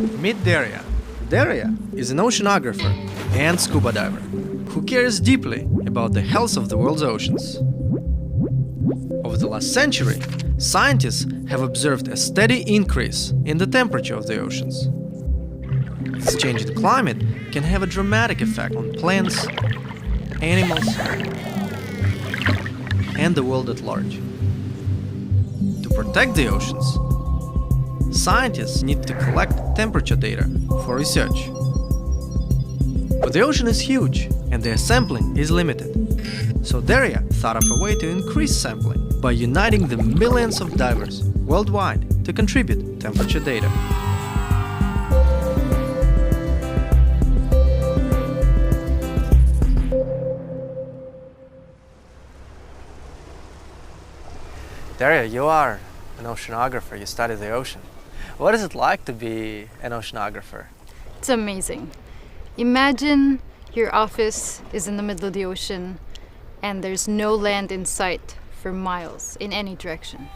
Meet Derya. Derya is an oceanographer and scuba diver who cares deeply about the health of the world's oceans. Over the last century, scientists have observed a steady increase in the temperature of the oceans. This changing climate can have a dramatic effect on plants, animals, and the world at large. To protect the oceans, scientists need to collect temperature data for research. But the ocean is huge and their sampling is limited. So Derya thought of a way to increase sampling by uniting the millions of divers worldwide to contribute temperature data. Derya, you are an oceanographer, you study the ocean. What is it like to be an oceanographer? It's amazing. Imagine your office is in the middle of the ocean and there's no land in sight for miles in any direction.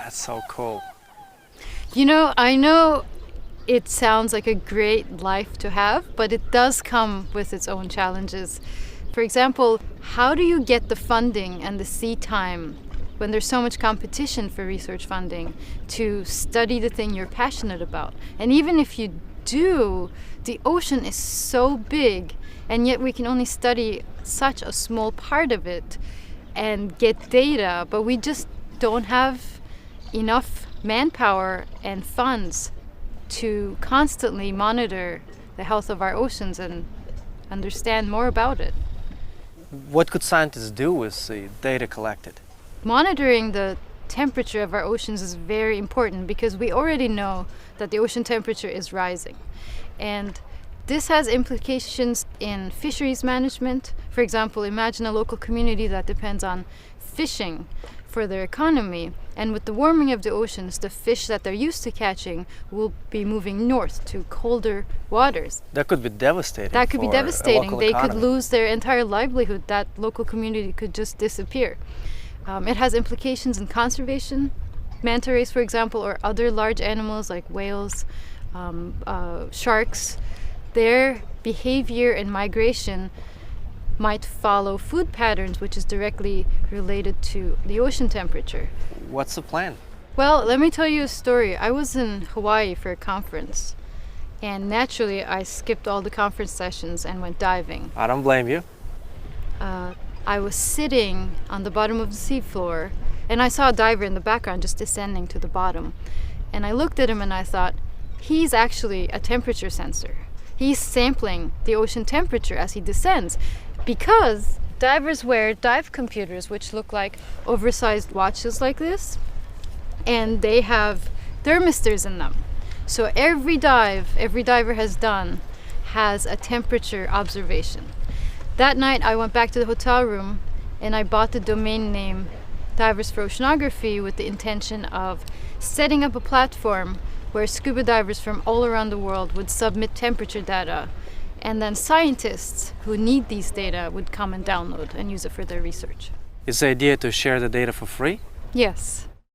That's so cool. You know, I know it sounds like a great life to have, but it does come with its own challenges. For example, how do you get the funding and the sea time when there's so much competition for research funding to study the thing you're passionate about? And even if you do, the ocean is so big, and yet we can only study such a small part of it and get data, but we just don't have enough manpower and funds to constantly monitor the health of our oceans and understand more about it. What could scientists do with the data collected? Monitoring the temperature of our oceans is very important because we already know that the ocean temperature is rising. And this has implications in fisheries management. For example, imagine a local community that depends on fishing for their economy. And with the warming of the oceans, the fish that they're used to catching will be moving north to colder waters. That could be devastating. That could be devastating. They could economy. lose their entire livelihood. That local community could just disappear. It has implications in conservation. Manta rays, for example, or other large animals like whales, sharks, their behavior and migration might follow food patterns, which is directly related to the ocean temperature. What's the plan? Well, let me tell you a story. I was in Hawaii for a conference, and naturally I skipped all the conference sessions and went diving. I don't blame you. I was sitting on the bottom of the seafloor, and I saw a diver in the background just descending to the bottom. And I looked at him and I thought, he's actually a temperature sensor. He's sampling the ocean temperature as he descends, because divers wear dive computers, which look like oversized watches like this, and they have thermistors in them. So every diver has done has a temperature observation. That night I went back to the hotel room and I bought the domain name Divers4Oceanography with the intention of setting up a platform where scuba divers from all around the world would submit temperature data, and then scientists who need these data would come and download and use it for their research. Is the idea to share the data for free? Yes.